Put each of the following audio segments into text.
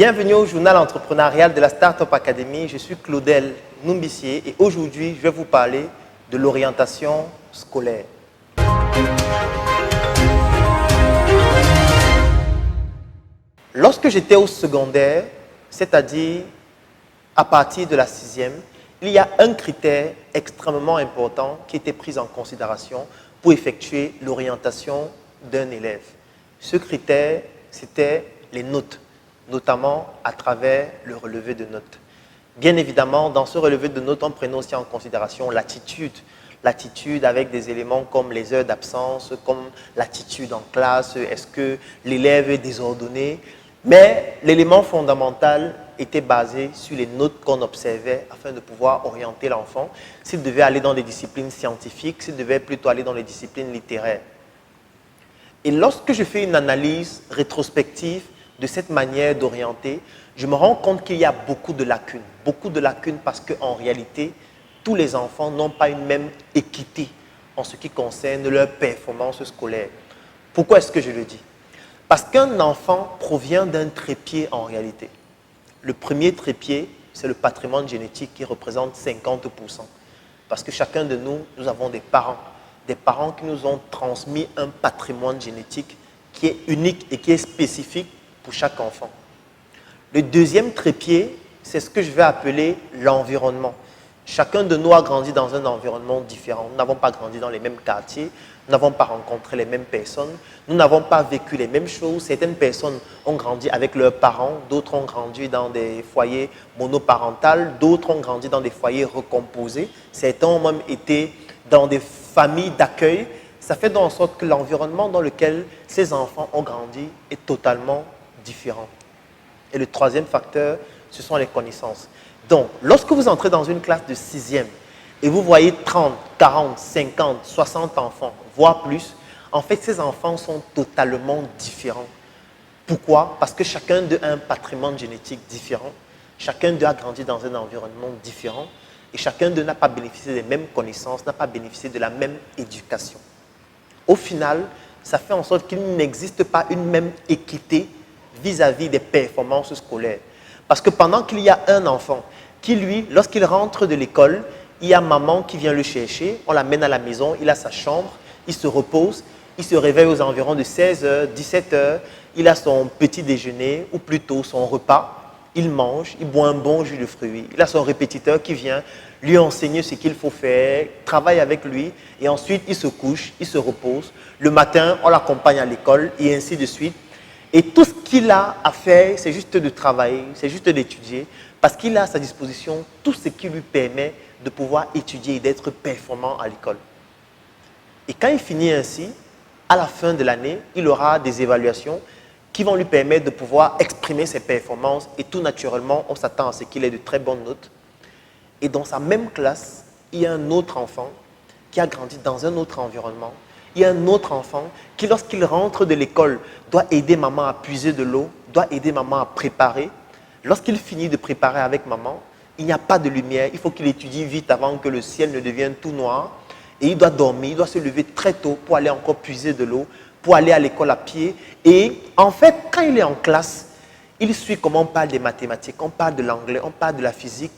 Bienvenue au journal entrepreneurial de la Startup Academy. Je suis Claudel Numbissier et aujourd'hui, je vais vous parler de l'orientation scolaire. Lorsque j'étais au secondaire, c'est-à-dire à partir de la 6e, il y a un critère extrêmement important qui était pris en considération pour effectuer l'orientation d'un élève. Ce critère, c'était les notes, notamment à travers le relevé de notes. Bien évidemment, dans ce relevé de notes, on prenait aussi en considération l'attitude. L'attitude avec des éléments comme les heures d'absence, comme l'attitude en classe, est-ce que l'élève est désordonné. Mais l'élément fondamental était basé sur les notes qu'on observait afin de pouvoir orienter l'enfant, s'il devait aller dans des disciplines scientifiques, s'il devait plutôt aller dans les disciplines littéraires. Et lorsque je fais une analyse rétrospective de cette manière d'orienter, je me rends compte qu'il y a beaucoup de lacunes parce qu'en réalité, tous les enfants n'ont pas une même équité en ce qui concerne leur performance scolaire. Pourquoi est-ce que je le dis? Parce qu'un enfant provient d'un trépied en réalité. Le premier trépied, c'est le patrimoine génétique qui représente 50%. Parce que chacun de nous, nous avons des parents qui nous ont transmis un patrimoine génétique qui est unique et qui est spécifique pour chaque enfant. Le deuxième trépied, c'est ce que je vais appeler l'environnement. Chacun de nous a grandi dans un environnement différent. Nous n'avons pas grandi dans les mêmes quartiers, nous n'avons pas rencontré les mêmes personnes, nous n'avons pas vécu les mêmes choses. Certaines personnes ont grandi avec leurs parents, d'autres ont grandi dans des foyers monoparentaux, d'autres ont grandi dans des foyers recomposés, certains ont même été dans des familles d'accueil. Ça fait en sorte que l'environnement dans lequel ces enfants ont grandi est totalement différent. Et le troisième facteur, ce sont les connaissances. Donc, lorsque vous entrez dans une classe de 6e et vous voyez 30, 40, 50, 60 enfants, voire plus, en fait, ces enfants sont totalement différents. Pourquoi? Parce que chacun d'eux a un patrimoine génétique différent, chacun d'eux a grandi dans un environnement différent et chacun d'eux n'a pas bénéficié des mêmes connaissances, n'a pas bénéficié de la même éducation. Au final, ça fait en sorte qu'il n'existe pas une même équité vis-à-vis des performances scolaires. Parce que pendant qu'il y a un enfant qui, lui, lorsqu'il rentre de l'école, il y a maman qui vient le chercher, on l'amène à la maison, il a sa chambre, il se repose, il se réveille aux environs de 16h, 17h, il a son petit déjeuner ou plutôt son repas, il mange, il boit un bon jus de fruits, il a son répétiteur qui vient lui enseigner ce qu'il faut faire, travaille avec lui et ensuite il se couche, il se repose. Le matin, on l'accompagne à l'école et ainsi de suite. Et tout ce qu'il a à faire, c'est juste de travailler, c'est juste d'étudier, parce qu'il a à sa disposition tout ce qui lui permet de pouvoir étudier et d'être performant à l'école. Et quand il finit ainsi, à la fin de l'année, il aura des évaluations qui vont lui permettre de pouvoir exprimer ses performances et tout naturellement, on s'attend à ce qu'il ait de très bonnes notes. Et dans sa même classe, il y a un autre enfant qui a grandi dans un autre environnement. Il y a un autre enfant qui, lorsqu'il rentre de l'école, doit aider maman à puiser de l'eau, doit aider maman à préparer. Lorsqu'il finit de préparer avec maman, il n'y a pas de lumière. Il faut qu'il étudie vite avant que le ciel ne devienne tout noir. Et il doit dormir, il doit se lever très tôt pour aller encore puiser de l'eau, pour aller à l'école à pied. Et en fait, quand il est en classe, il suit comment on parle des mathématiques, on parle de l'anglais, on parle de la physique.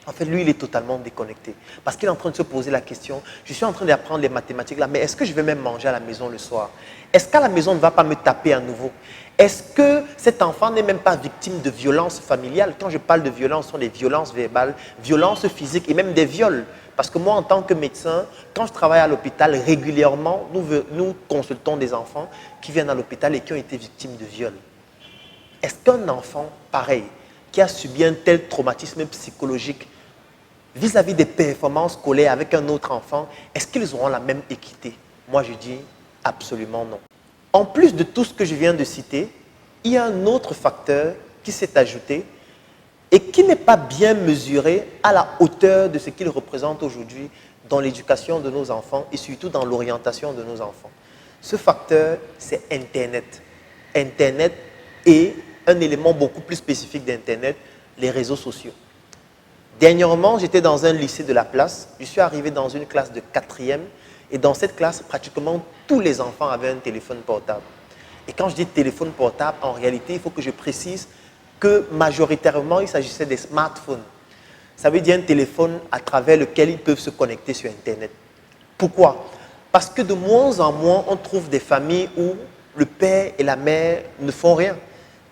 En fait, lui, il est totalement déconnecté. Parce qu'il est en train de se poser la question, je suis en train d'apprendre les mathématiques là, mais est-ce que je vais même manger à la maison le soir? Est-ce qu'à la maison, on ne va pas me taper à nouveau? Est-ce que cet enfant n'est même pas victime de violences familiales? Quand je parle de violences, ce sont des violences verbales, violences physiques et même des viols. Parce que moi, en tant que médecin, quand je travaille à l'hôpital, régulièrement, nous consultons des enfants qui viennent à l'hôpital et qui ont été victimes de viols. Est-ce qu'un enfant pareil, qui a subi un tel traumatisme psychologique, vis-à-vis des performances scolaires avec un autre enfant, est-ce qu'ils auront la même équité? Moi, je dis absolument non. En plus de tout ce que je viens de citer, il y a un autre facteur qui s'est ajouté et qui n'est pas bien mesuré à la hauteur de ce qu'il représente aujourd'hui dans l'éducation de nos enfants et surtout dans l'orientation de nos enfants. Ce facteur, c'est Internet. Internet et un élément beaucoup plus spécifique d'Internet, les réseaux sociaux. Dernièrement, j'étais dans un lycée de la place. Je suis arrivé dans une classe de 4e. Et dans cette classe, pratiquement tous les enfants avaient un téléphone portable. Et quand je dis téléphone portable, en réalité, il faut que je précise que majoritairement, il s'agissait des smartphones. Ça veut dire un téléphone à travers lequel ils peuvent se connecter sur Internet. Pourquoi? Parce que de moins en moins, on trouve des familles où le père et la mère ne font rien.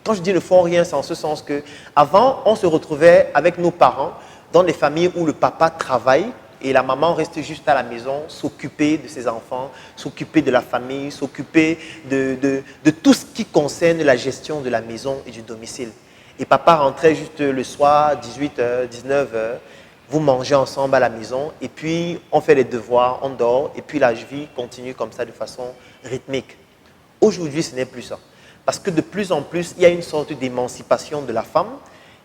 Quand je dis ne font rien, c'est en ce sens que avant, on se retrouvait avec nos parents dans des familles où le papa travaille et la maman reste juste à la maison, s'occuper de ses enfants, s'occuper de la famille, s'occuper de tout ce qui concerne la gestion de la maison et du domicile. Et papa rentrait juste le soir, 18h, 19h, vous mangez ensemble à la maison et puis on fait les devoirs, on dort et puis la vie continue comme ça de façon rythmique. Aujourd'hui, ce n'est plus ça. Parce que de plus en plus, il y a une sorte d'émancipation de la femme,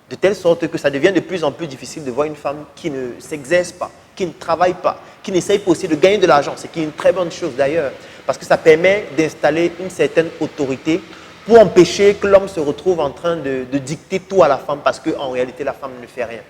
de telle sorte que ça devient de plus en plus difficile de voir une femme qui ne s'exerce pas, qui ne travaille pas, qui n'essaye pas aussi de gagner de l'argent, ce qui est une très bonne chose d'ailleurs, parce que ça permet d'installer une certaine autorité pour empêcher que l'homme se retrouve en train de dicter tout à la femme, parce qu'en réalité, la femme ne fait rien.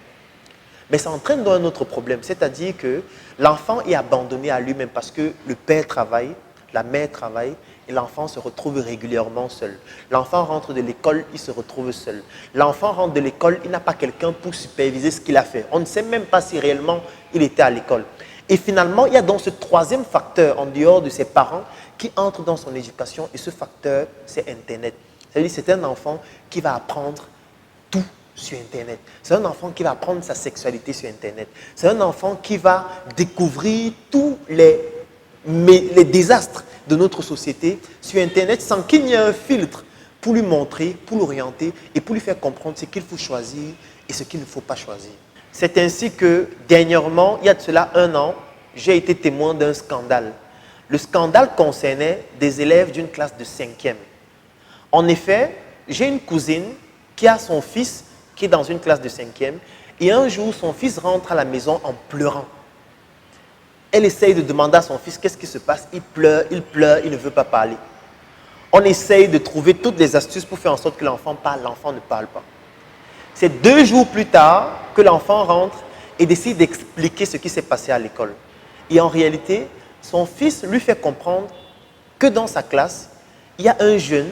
Mais ça entraîne dans un autre problème, c'est-à-dire que l'enfant est abandonné à lui-même parce que le père travaille, la mère travaille, et l'enfant se retrouve régulièrement seul. L'enfant rentre de l'école, il se retrouve seul. L'enfant rentre de l'école, il n'a pas quelqu'un pour superviser ce qu'il a fait. On ne sait même pas si réellement il était à l'école. Et finalement, il y a donc ce troisième facteur en dehors de ses parents qui entre dans son éducation. Et ce facteur, c'est Internet. C'est-à-dire c'est un enfant qui va apprendre tout sur Internet. C'est un enfant qui va apprendre sa sexualité sur Internet. C'est un enfant qui va découvrir tous les désastres de notre société sur Internet sans qu'il n'y ait un filtre pour lui montrer, pour l'orienter et pour lui faire comprendre ce qu'il faut choisir et ce qu'il ne faut pas choisir. C'est ainsi que, dernièrement, il y a de cela 1 an, j'ai été témoin d'un scandale. Le scandale concernait des élèves d'une classe de 5e. En effet, j'ai une cousine qui a son fils qui est dans une classe de 5e et un jour, son fils rentre à la maison en pleurant. Elle essaye de demander à son fils qu'est-ce qui se passe. Il pleure, il ne veut pas parler. On essaye de trouver toutes les astuces pour faire en sorte que l'enfant parle. L'enfant ne parle pas. C'est 2 jours plus tard que l'enfant rentre et décide d'expliquer ce qui s'est passé à l'école. Et en réalité, son fils lui fait comprendre que dans sa classe, il y a un jeune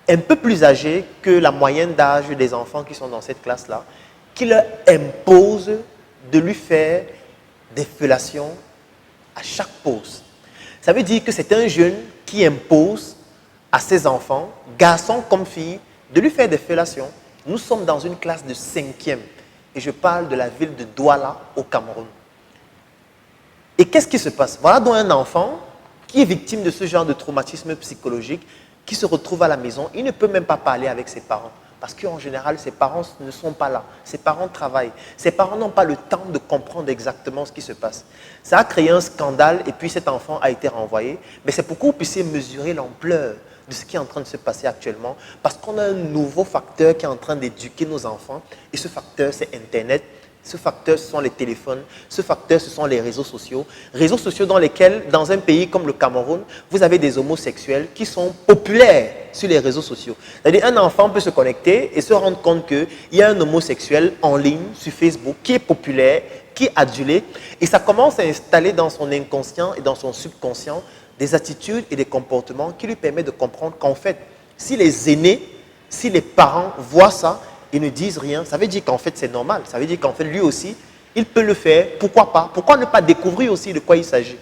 un peu plus âgé que la moyenne d'âge des enfants qui sont dans cette classe-là, qui leur impose de lui faire des fellations à chaque pause. Ça veut dire que c'est un jeune qui impose à ses enfants, garçons comme filles, de lui faire des fellations. Nous sommes dans une classe de 5e et je parle de la ville de Douala au Cameroun. Et qu'est-ce qui se passe? Voilà donc un enfant qui est victime de ce genre de traumatisme psychologique, qui se retrouve à la maison, il ne peut même pas parler avec ses parents. Parce qu'en général, ses parents ne sont pas là. Ses parents travaillent. Ses parents n'ont pas le temps de comprendre exactement ce qui se passe. Ça a créé un scandale et puis cet enfant a été renvoyé. Mais c'est pour que vous puissiez mesurer l'ampleur de ce qui est en train de se passer actuellement. Parce qu'on a un nouveau facteur qui est en train d'éduquer nos enfants. Et ce facteur, c'est Internet. Ce facteur, ce sont les téléphones. Ce facteur, ce sont les réseaux sociaux. Réseaux sociaux dans lesquels, dans un pays comme le Cameroun, vous avez des homosexuels qui sont populaires sur les réseaux sociaux. C'est-à-dire un enfant peut se connecter et se rendre compte qu'il y a un homosexuel en ligne sur Facebook qui est populaire, qui est adulé. Et ça commence à installer dans son inconscient et dans son subconscient des attitudes et des comportements qui lui permettent de comprendre qu'en fait, si les aînés, si les parents voient ça, ils ne disent rien, ça veut dire qu'en fait c'est normal, ça veut dire qu'en fait lui aussi, il peut le faire, pourquoi pas? Pourquoi ne pas découvrir aussi de quoi il s'agit?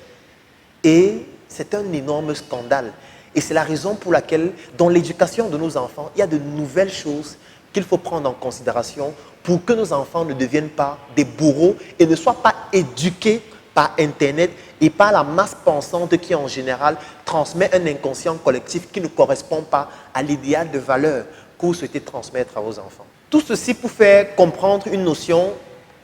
Et c'est un énorme scandale. Et c'est la raison pour laquelle, dans l'éducation de nos enfants, il y a de nouvelles choses qu'il faut prendre en considération pour que nos enfants ne deviennent pas des bourreaux et ne soient pas éduqués par Internet et par la masse pensante qui, en général, transmet un inconscient collectif qui ne correspond pas à l'idéal de valeur que vous souhaitez transmettre à vos enfants. Tout ceci pour faire comprendre une notion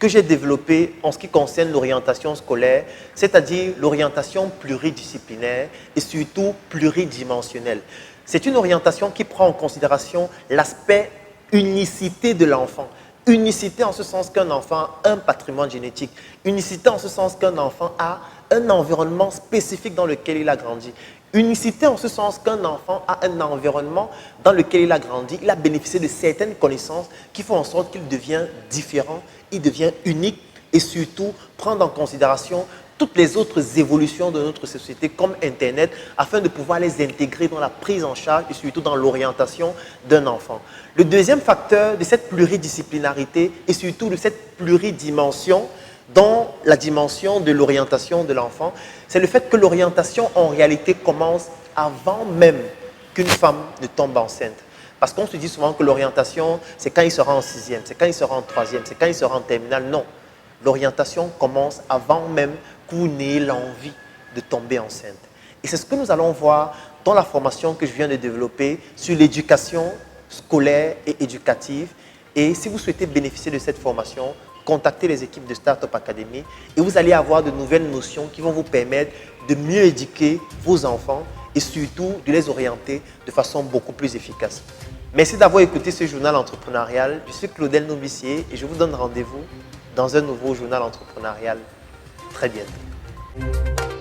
que j'ai développée en ce qui concerne l'orientation scolaire, c'est-à-dire l'orientation pluridisciplinaire et surtout pluridimensionnelle. C'est une orientation qui prend en considération l'aspect unicité de l'enfant. Unicité en ce sens qu'un enfant a un patrimoine génétique. Unicité en ce sens qu'un enfant a un environnement spécifique dans lequel il a grandi. Unicité en ce sens qu'un enfant a un environnement dans lequel il a grandi, il a bénéficié de certaines connaissances qui font en sorte qu'il devient différent, il devient unique et surtout prendre en considération toutes les autres évolutions de notre société comme Internet afin de pouvoir les intégrer dans la prise en charge et surtout dans l'orientation d'un enfant. Le deuxième facteur de cette pluridisciplinarité et surtout de cette pluridimension dans la dimension de l'orientation de l'enfant, c'est le fait que l'orientation en réalité commence avant même qu'une femme ne tombe enceinte. Parce qu'on se dit souvent que l'orientation, c'est quand il sera en sixième, c'est quand il sera en troisième, c'est quand il sera en terminale. Non, l'orientation commence avant même que vous n'ayez l'envie de tomber enceinte. Et c'est ce que nous allons voir dans la formation que je viens de développer sur l'éducation scolaire et éducative. Et si vous souhaitez bénéficier de cette formation, contactez les équipes de Startup Academy et vous allez avoir de nouvelles notions qui vont vous permettre de mieux éduquer vos enfants et surtout de les orienter de façon beaucoup plus efficace. Merci d'avoir écouté ce journal entrepreneurial. Je suis Claudel Nobissier et je vous donne rendez-vous dans un nouveau journal entrepreneurial très bientôt.